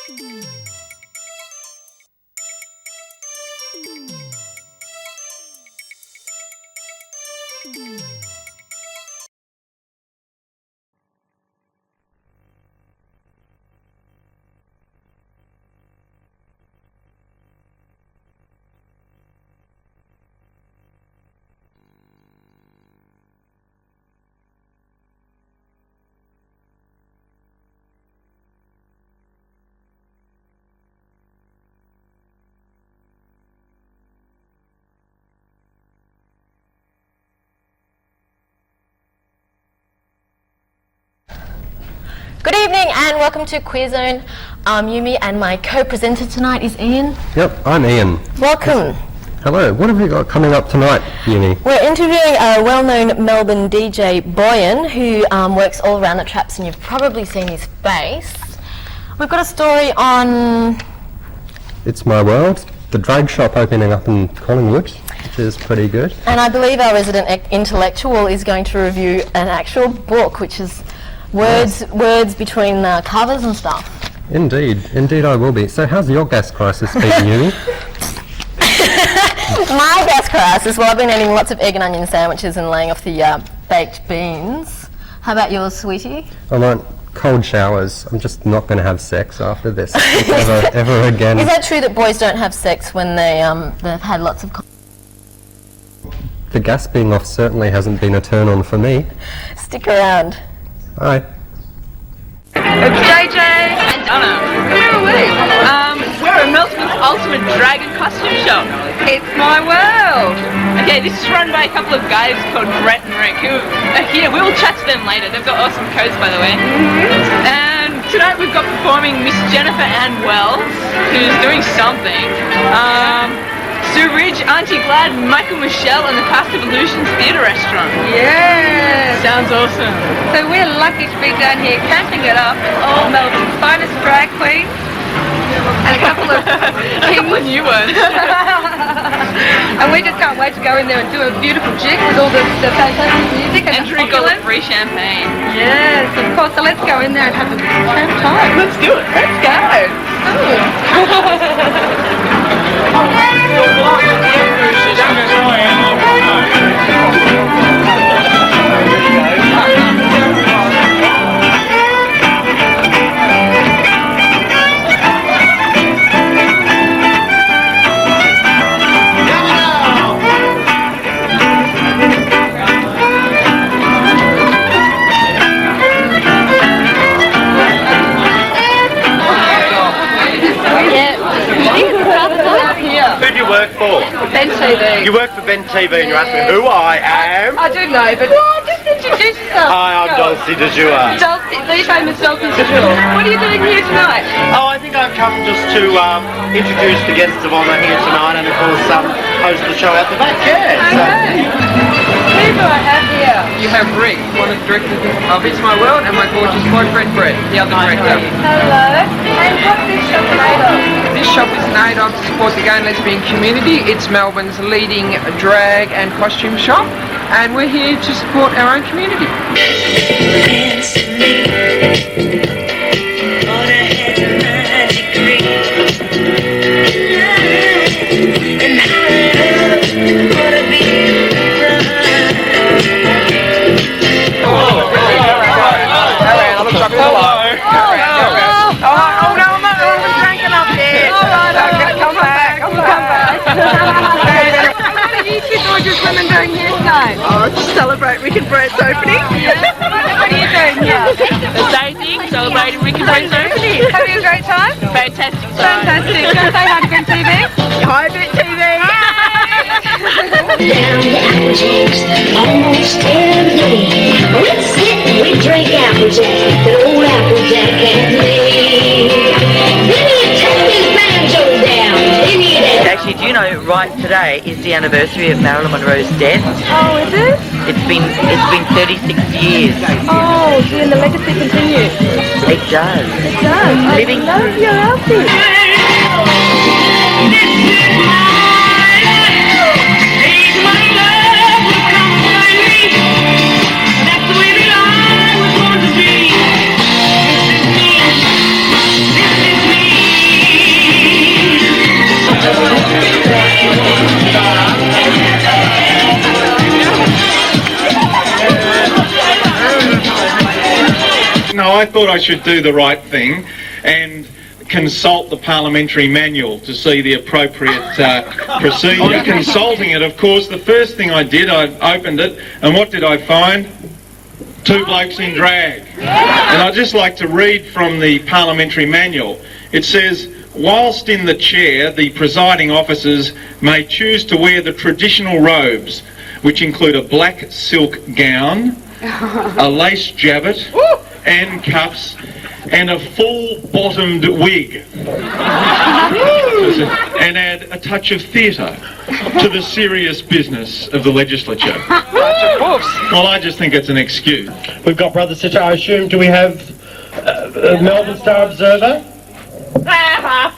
Good evening and welcome to Queer Zone. I'm Yumi and my co-presenter tonight is Ian. Yep, I'm Ian. Welcome. Hello, what have we got coming up tonight, Yumi? We're interviewing a well-known Melbourne DJ, Boyen, who works all around the traps, and you've probably seen his face. We've got a story on... It's My World, the drag shop opening up in Collingwood, which is pretty good. And I believe our resident intellectual is going to review an actual book, which is words between the covers and stuff. Indeed I will be. So how's your gas crisis been, Yumi? My gas crisis, well, I've been eating lots of egg and onion sandwiches and laying off the baked beans. How about yours, sweetie? I want cold showers. I'm just not going to have sex after this ever again. Is that true that boys don't have sex when they've had lots of... The gas being off certainly hasn't been a turn on for me. Stick around. Hi. It's JJ and Donna. Where are we? We're at Melbourne's ultimate dragon costume shop. It's My World. Okay, this is run by a couple of guys called Brett and Rick who are here. We will chat to them later. They've got awesome coats, by the way. And tonight we've got performing Miss Jennifer Ann Wells, who's doing something. Sue Ridge, Auntie Glad, Michael Michelle, and the Past of Illusions Theatre Restaurant. Yeah! Sounds awesome. So we're lucky to be down here camping it up with all Melbourne's finest drag queens and a couple of new ones. And we just can't wait to go in there and do a beautiful jig with all the fantastic music and drink all the free champagne. Yes, of course. So let's go in there and have a camp time. Let's do it. Let's go. Who do you work for? Ben TV. You work for Ben TV and you're asking who I am? I do know, but just introduce yourself. Hi, I'm Dulcie de Jour. Dulcie, the famous Dulcie de Jour. What are you doing here tonight? Oh, I think I've come just to introduce the guests of honour here tonight and of course host the show out the back. Yeah. Okay. Who do I have here? You have Rick, one of the directors of It's My World, and my gorgeous boyfriend Brett, the other director. Hello. And what's this shop made of? This shop is made of to support the gay and lesbian community. It's Melbourne's leading drag and costume shop, and we're here to support our own community. Women doing here tonight? Oh, to celebrate Rick and Brett's opening. What are you doing here? The same thing, celebrating Rick and Brett's opening. Having a great time? Fantastic time. Fantastic. Can I say hi to Ben TV? Hi, Bit TV. Down the Applejacks, almost every day. Let's sit and we drink Applejack, the old Applejack and me. Then you take his banjo down, then you Actually, do you know right today is the anniversary of Marilyn Monroe's death? Oh, is it? It's been 36 years. Oh, and the legacy continues. It does. It does. Living I love your outfit. This is me. No, I thought I should do the right thing and consult the parliamentary manual to see the appropriate procedure. On consulting it, of course, the first thing I did, I opened it, and what did I find? Two blokes in drag. And I'd just like to read from the parliamentary manual. It says, whilst in the chair, the presiding officers may choose to wear the traditional robes, which include a black silk gown, a lace jabot, and cuffs, and a full-bottomed wig. And add a touch of theatre to the serious business of the legislature. Well, I just think it's an excuse. We've got Brother Sister. I assume, do we have a Melbourne Star Observer? Never.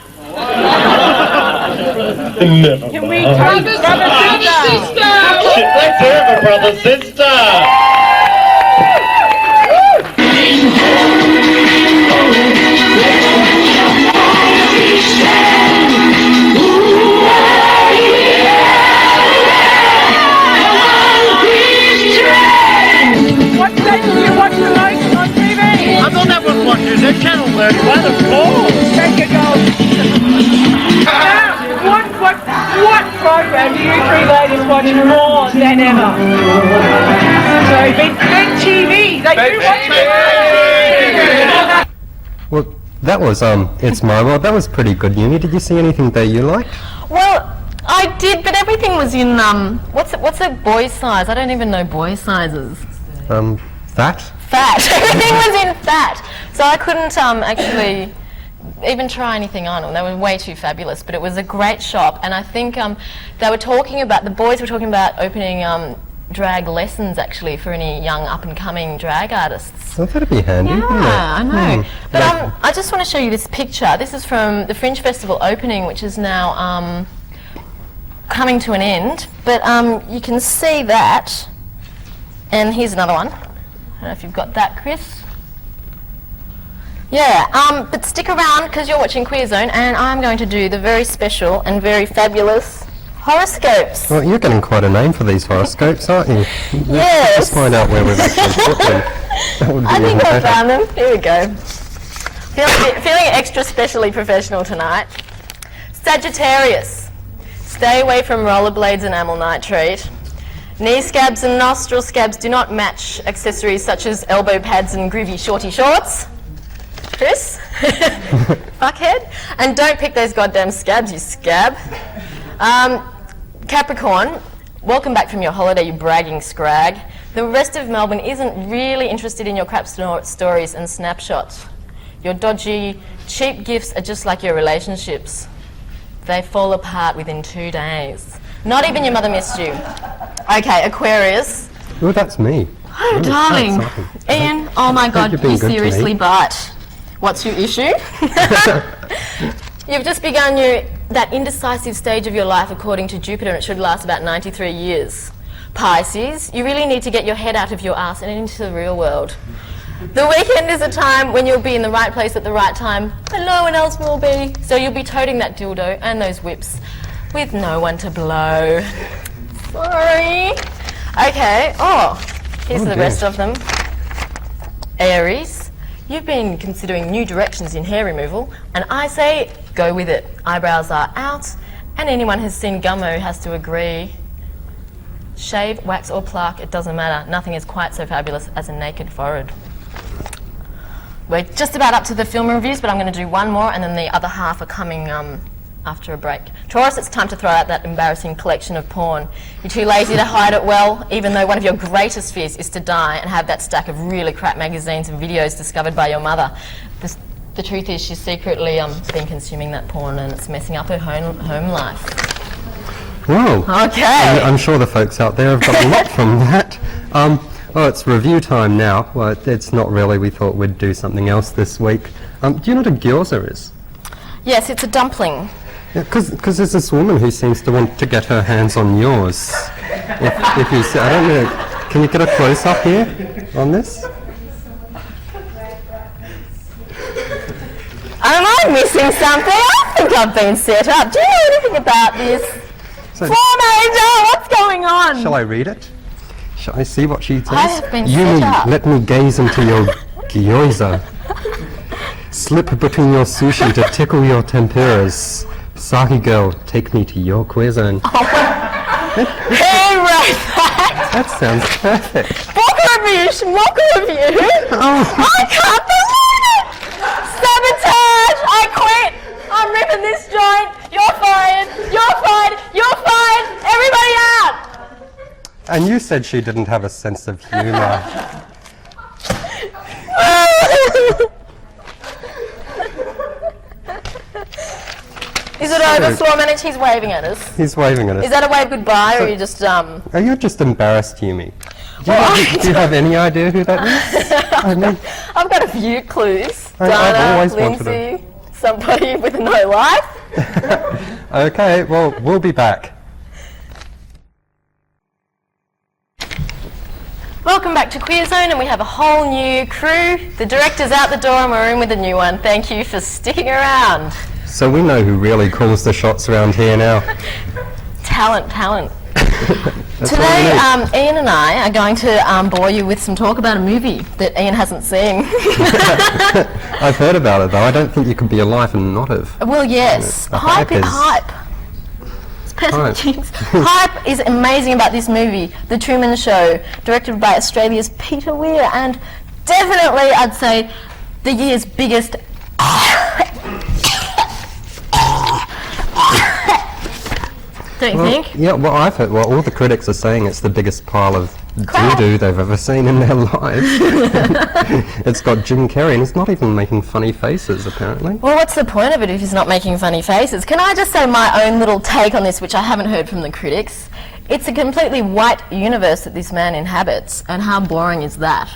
Can we take Brother Sister? Let's hear it for Brother Sister. What station do you watch the most on TV? I thought that was what you said, Channel 31, of course. Take your gold. What program do you three ladies watch more than ever? So, Ben TV. They do watch it. Well, that was It's My World. That was pretty good, Yumi. Did you see anything that you liked? Well, I did, but everything was in what's a boy size? I don't even know boy sizes. Fat? Fat. Everything was in fat. So I couldn't actually even try anything on them. They were way too fabulous, but it was a great shop, and I think they were talking about, the boys were talking about opening drag lessons actually for any young up-and-coming drag artists. Oh, that'd be handy, wouldn't it? I know. But I just want to show you this picture. This is from the Fringe Festival opening, which is now coming to an end. But you can see that, and here's another one. I don't know if you've got that, Chris. Yeah, but stick around because you're watching Queer Zone, and I'm going to do the very special and very fabulous horoscopes. Well, you're getting quite a name for these horoscopes, aren't you? Yes. Let's find out where we've actually put them. That would be I think even I better. found them. Here we go. Feeling extra specially professional tonight. Sagittarius. Stay away from rollerblades and amyl nitrate. Knee scabs and nostril scabs do not match accessories such as elbow pads and groovy shorty shorts. Chris? Fuckhead. And don't pick those goddamn scabs, you scab. Capricorn, welcome back from your holiday, you bragging scrag. The rest of Melbourne isn't really interested in your crap stories and snapshots. Your dodgy, cheap gifts are just like your relationships. They fall apart within 2 days. Not even your mother missed you. Okay, Aquarius. Oh, that's me. Oh, darling. Ian, oh my God, you've been you good to seriously me. bite. What's your issue? You've just begun that indecisive stage of your life according to Jupiter, and it should last about 93 years. Pisces, you really need to get your head out of your ass and into the real world. The weekend is a time when you'll be in the right place at the right time, and no one else will be. So you'll be toting that dildo and those whips with no one to blow. Sorry. Okay, here's the rest of them. Aries, you've been considering new directions in hair removal, and I say go with it. Eyebrows are out, and anyone who's seen Gummo has to agree. Shave, wax or plaque, it doesn't matter. Nothing is quite so fabulous as a naked forehead. We're just about up to the film reviews, but I'm going to do one more, and then the other half are coming after a break. Taurus, it's time to throw out that embarrassing collection of porn. You're too lazy to hide it well, even though one of your greatest fears is to die and have that stack of really crap magazines and videos discovered by your mother. The truth is she's secretly been consuming that porn, and it's messing up her home life. Whoa. Okay. I'm sure the folks out there have got a lot from that. Well, it's review time now. Well, it's not really. We thought we'd do something else this week. Do you know what a gyoza is? Yes, it's a dumpling. Yeah, because there's this woman who seems to want to get her hands on yours. If you say, I don't know, can you get a close-up here on this? Am I missing something? I think I've been set up. Do you know anything about this? So, Form Angel, what's going on? shall I read it? Shall I see what she says? I have been Yumi, set up. let me gaze into your Gyoza. Slip between your sushi to tickle your temperas. Saki girl, take me to your queer zone. Who wrote that? That sounds perfect. Book review, schmuck review. I can't believe it! Sabotage! I quit! I'm ripping this joint. You're fired. You're fired. You're fired. Everybody out! And you said she didn't have a sense of humour. Is it over, floor manager? He's waving at us. He's waving at us. Is that a wave goodbye, or are you just Oh, you're just embarrassed, Yumi. Do you have any idea who that is? I mean, I've got a few clues. I've Dana, always wanted Lindsay, somebody with no life. okay, well, we'll be back. Welcome back to Queer Zone, and we have a whole new crew. The director's out the door and we're in with a new one. Thank you for sticking around. So we know who really calls the shots around here now. Talent. That's Today, all we need. Ian and I are going to bore you with some talk about a movie that Ian hasn't seen. I've heard about it, though. I don't think you could be alive and not have. Well, yes. The hype is- Hype. It's Hype. jinx. Hype is amazing about this movie, The Truman Show, directed by Australia's Peter Weir, and definitely, I'd say, the year's biggest. Don't you think? Yeah, well, I've heard. Well, all the critics are saying it's the biggest pile of doo-doo they've ever seen in their lives. It's got Jim Carrey, and he's not even making funny faces, apparently. Well, what's the point of it if he's not making funny faces? Can I just say my own little take on this, which I haven't heard from the critics? It's a completely white universe that this man inhabits, and how boring is that?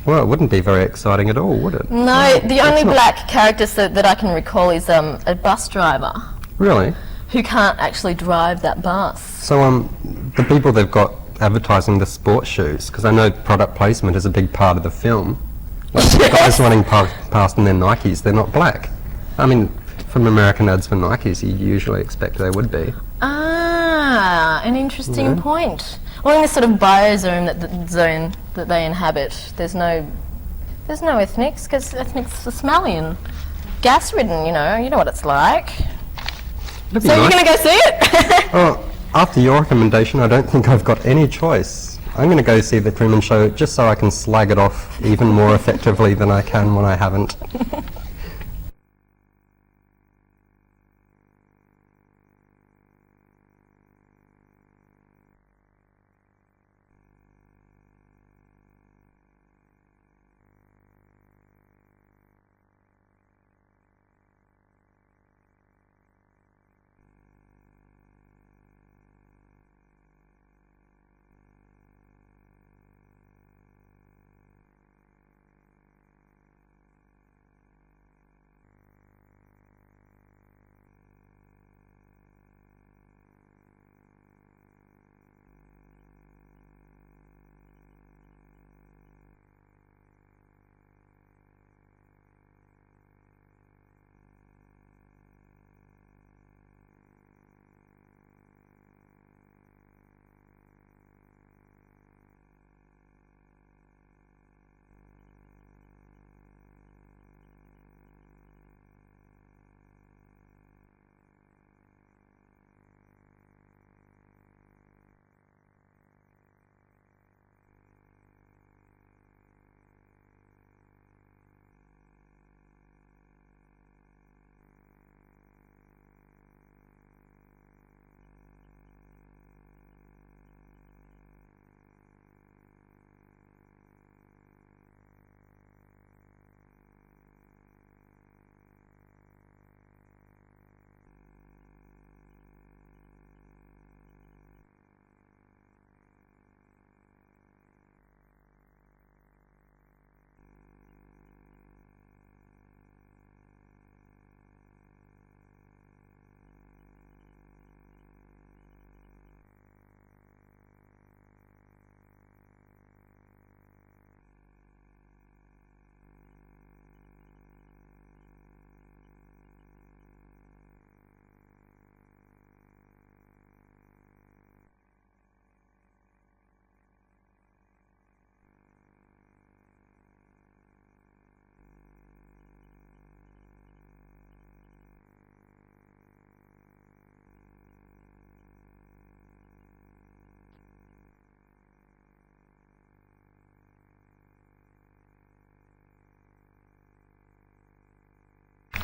Well, it wouldn't be very exciting at all, would it? No, the only black character that I can recall is a bus driver Really? who can't actually drive that bus. So, the people they've got advertising the sports shoes, because I know product placement is a big part of the film. Like the guys running past in their Nikes, they're not black. I mean, from American ads for Nikes, you usually expect they would be. Ah, an interesting point. Well, in this sort of biozone that they inhabit, there's no ethnics, because ethnics are smelly and gas-ridden. You know what it's like. It'd be So you're nice. going to go see it? Oh, after your recommendation, I don't think I've got any choice. I'm going to go see The Truman Show just so I can slag it off even more effectively than I can when I haven't.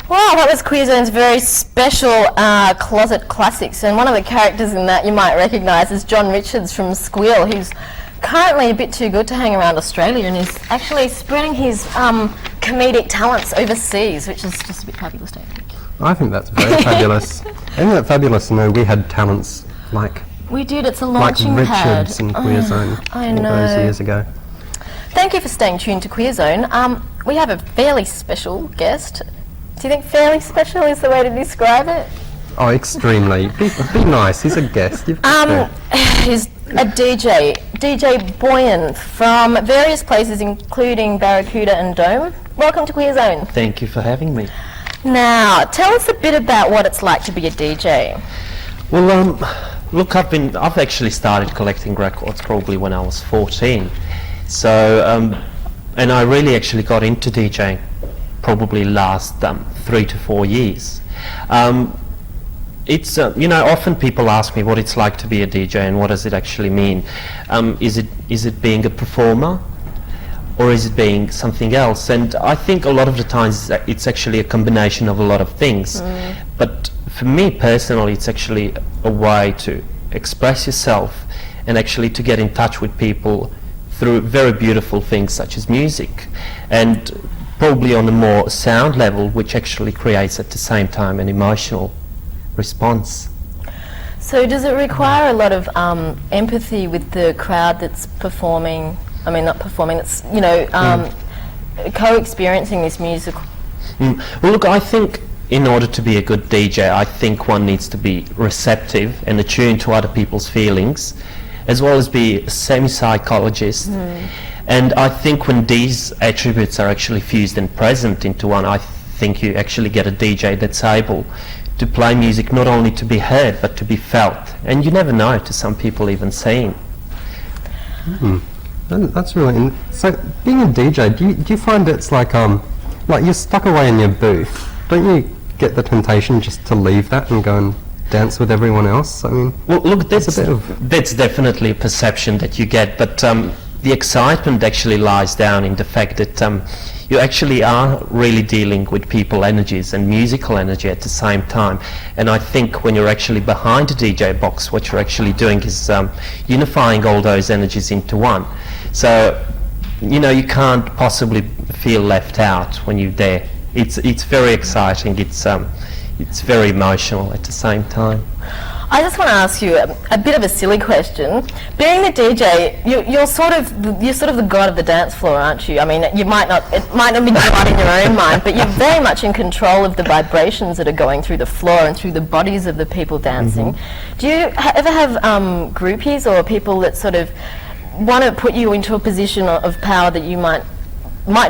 Wow, that was Queer Zone's very special Closet Classics, and one of the characters in that you might recognise is John Richards from Squeal, who's currently a bit too good to hang around Australia and is actually spreading his comedic talents overseas, which is just a bit fabulous, don't you think? I think that's very fabulous. Isn't it fabulous to know we had talents like We did, it's a like launching pad. Richards and Queer Zone I all know. those years ago? Thank you for staying tuned to Queer Zone. We have a fairly special guest. Do you think fairly special is the way to describe it? Oh, extremely. Be nice. He's a guest. You've got He's a DJ Boyen from various places, including Barracuda and Dome. Welcome to Queer Zone. Thank you for having me. Now, tell us a bit about what it's like to be a DJ. Well, look, I've actually started collecting records probably when I was 14. So, and I really actually got into DJing probably last 3 to 4 years. It's often people ask me what it's like to be a DJ and what does it actually mean. Is it being a performer, or is it being something else? And I think a lot of the times it's actually a combination of a lot of things. But for me personally, it's actually a way to express yourself and actually to get in touch with people through very beautiful things such as music, and probably on a more sound level, which actually creates at the same time an emotional response. So does it require a lot of empathy with the crowd that's performing, I mean not performing, that's, co-experiencing this music? Well, look, I think in order to be a good DJ, I think one needs to be receptive and attuned to other people's feelings, as well as be a semi-psychologist. And I think when these attributes are actually fused and present into one, I think you actually get a DJ that's able to play music not only to be heard, but to be felt. And you never know, to some people even seen. That's really... So, being a DJ, do you find it's like you're stuck away in your booth? Don't you get the temptation just to leave that and go and dance with everyone else? I mean, well, look, that's a bit of... That's definitely a perception that you get, but the excitement actually lies down in the fact that you actually are really dealing with people energies and musical energy at the same time. And I think when you're actually behind the DJ box, what you're actually doing is unifying all those energies into one. So, you can't possibly feel left out when you're there. It's very exciting. It's very emotional at the same time. I just want to ask you a bit of a silly question. Being the DJ, you're sort of the god of the dance floor, aren't you? I mean, it might not be God in your own mind, but you're very much in control of the vibrations that are going through the floor and through the bodies of the people dancing. Do you ever have groupies or people that sort of want to put you into a position of power that you might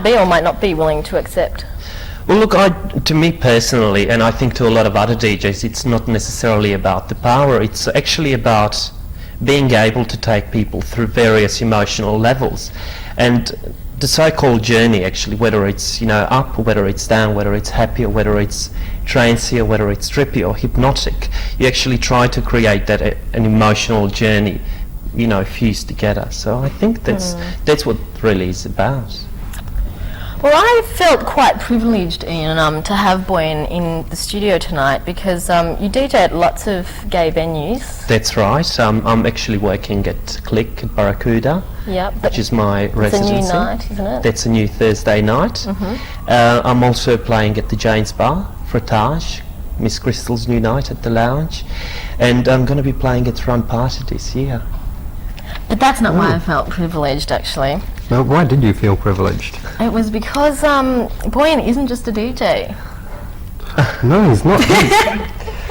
be or might not be willing to accept? Well, look, to me personally, and I think to a lot of other DJs, it's not necessarily about the power. It's actually about being able to take people through various emotional levels. And the so-called journey, actually, whether it's, up, or whether it's down, whether it's happy, or whether it's trancy, or whether it's trippy or hypnotic, you actually try to create that an emotional journey, fused together. So I think that's what really is about. Well, I felt quite privileged, Ian, to have Boyen in the studio tonight because you DJ at lots of gay venues. That's right. I'm actually working at Click at Barracuda, which is my residency. It's a new night, isn't it? That's a new Thursday night. I'm also playing at the Jane's Bar, Frottage, Miss Crystal's new night at the Lounge, and I'm going to be playing at Run Party this year. But that's not why I felt privileged, actually. Well, why did you feel privileged? It was because Boyen isn't just a DJ. No, he's not.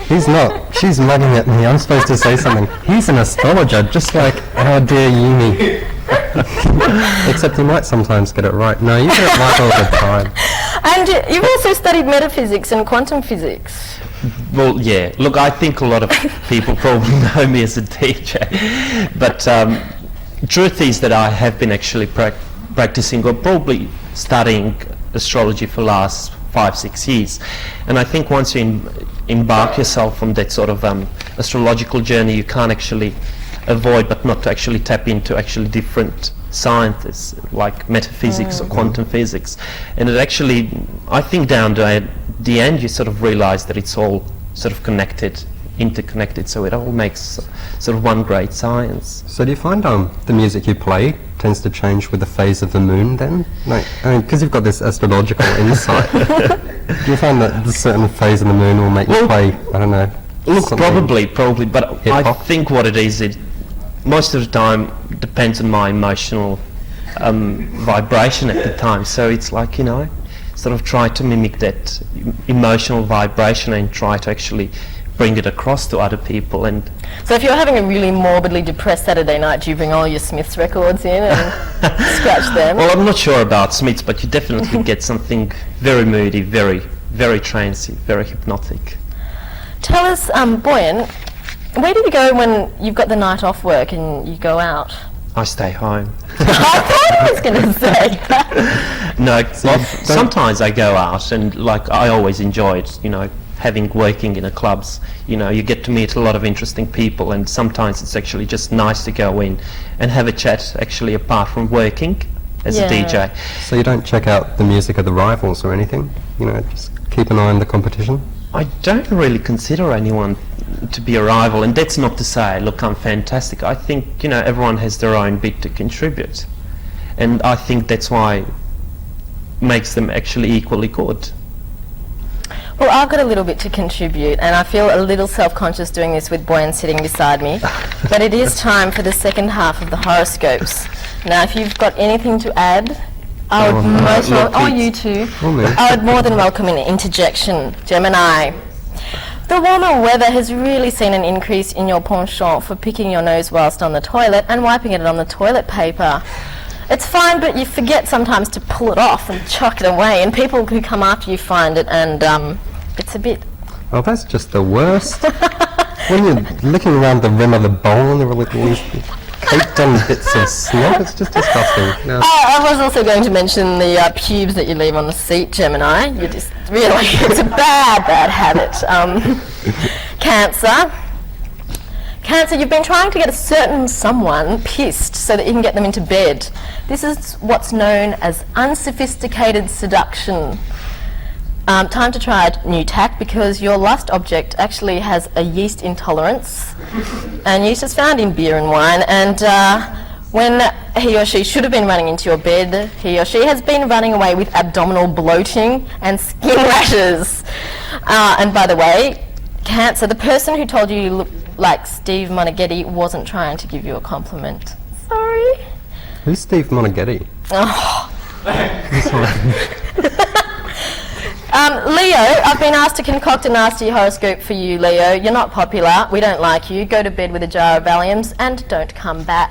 He's not. She's mugging at me. I'm supposed to say something. He's an astrologer, just like our dear Yumi. Except he might sometimes get it right. No, you get it right all the time. And you've also studied metaphysics and quantum physics. Well, yeah. Look, I think a lot of people probably know me as a DJ, but truth is that I have been actually practicing or probably studying astrology for the last 5-6 years. And I think once you embark yourself on that sort of astrological journey, you can't actually avoid but not to actually tap into actually different sciences like metaphysics or quantum physics. And it actually, I think down the end you sort of realise that it's all sort of connected, interconnected, so it all makes sort of one great science. So do you find the music you play tends to change with the phase of the moon then? Like, I mean, because you've got this astrological insight, do you find that the certain phase of the moon will make you play, I don't know, look, probably, but I hip-hop? think what it is, it most of the time depends on my emotional vibration at the time, so it's like, you know, sort of try to mimic that emotional vibration and try to actually bring it across to other people. And So if you're having a really morbidly depressed Saturday night, do you bring all your Smiths records in and scratch them? well, I'm not sure about Smiths, but you definitely get something very moody, very, very trancey, very hypnotic. Tell us, Boyen, where do you go when you've got the night off work and you go out? I stay home. I thought I was going to say that. No, well, sometimes I go out, and like I always enjoyed, you know, working in the clubs. You know, you get to meet a lot of interesting people, and sometimes it's actually just nice to go in and have a chat, actually, apart from working as a DJ. So you don't check out the music of the rivals or anything? You know, just keep an eye on the competition? I don't really consider anyone to be a rival, and that's not to say, look, I'm fantastic. I think, you know, everyone has their own bit to contribute, and I think that's why makes them actually equally good. Well, I've got a little bit to contribute, and I feel a little self-conscious doing this with Boyen sitting beside me, but it is time for the second half of the horoscopes. Now, if you've got anything to add, I would you too. I would more than welcome an interjection. Gemini. The warmer weather has really seen an increase in your penchant for picking your nose whilst on the toilet and wiping it on the toilet paper. It's fine, but you forget sometimes to pull it off and chuck it away, and people who come after you find it, and it's a bit... Oh, that's just the worst. When you're looking around the rim of the bowl and there are like all these caked on bits of snot, it's just disgusting. No. I was also going to mention the pubes that you leave on the seat, Gemini. You just really, it's a bad habit. Cancer. Cancer, you've been trying to get a certain someone pissed so that you can get them into bed. This is what's known as unsophisticated seduction. Time to try a new tack, because your lust object actually has a yeast intolerance, and yeast is found in beer and wine, and when he or she should have been running into your bed, he or she has been running away with abdominal bloating and skin rashes. And by the way, Cancer, the person who told you look like Steve Monaghetti wasn't trying to give you a compliment. Sorry. Who's Steve Monaghetti? Oh. Leo, I've been asked to concoct a nasty horoscope for you, Leo. You're not popular. We don't like you. Go to bed with a jar of Valiums and don't come back.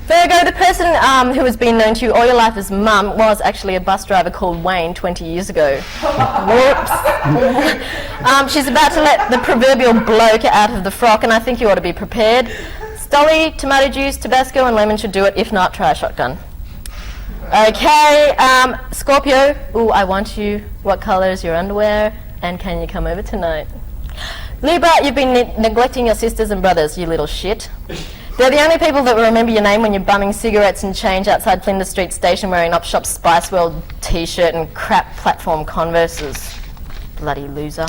Virgo, the person who has been known to you all your life as Mum was actually a bus driver called Wayne 20 years ago. Whoops. She's about to let the proverbial bloke out of the frock, and I think you ought to be prepared. Stolly, tomato juice, Tabasco and lemon should do it. If not, try a shotgun. Okay, Scorpio. Ooh, I want you. What colour is your underwear? And can you come over tonight? Libra, you've been neglecting your sisters and brothers, you little shit. They're the only people that will remember your name when you're bumming cigarettes and change outside Flinders Street Station wearing Upshop Spice World t-shirt and crap platform Converses. Bloody loser.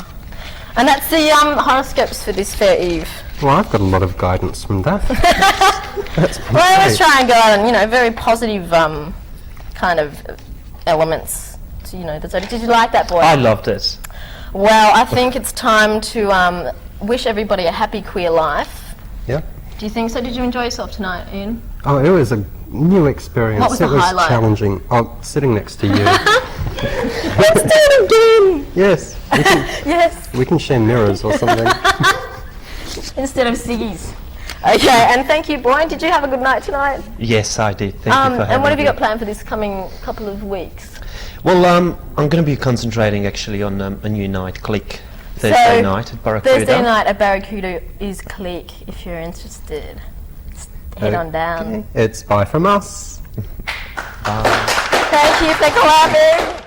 And that's the horoscopes for this fair eve. Well, I've got a lot of guidance from that. Well, I always try and go on, you know, very positive kind of elements to, you know, the zodiac. Did you like that, Boy? I loved it. Well, I think it's time to wish everybody a happy queer life. Yeah. Do you think so? Did you enjoy yourself tonight, Ian? Oh, it was a new experience. What was the highlight? Challenging. Oh, sitting next to you. Let's do it again! Yes. We can, Yes. we can share mirrors or something. Instead of ciggies. Okay, and thank you, Boyen. Did you have a good night tonight? Yes, I did. Thank you for having And what have you me. got planned for this coming couple of weeks? Well, I'm going to be concentrating actually on a new night, Click, Thursday night at Barracuda. Thursday night at Barracuda is Click, if you're interested. Just head on down. It's bye from us. Bye. Thank you for collabing.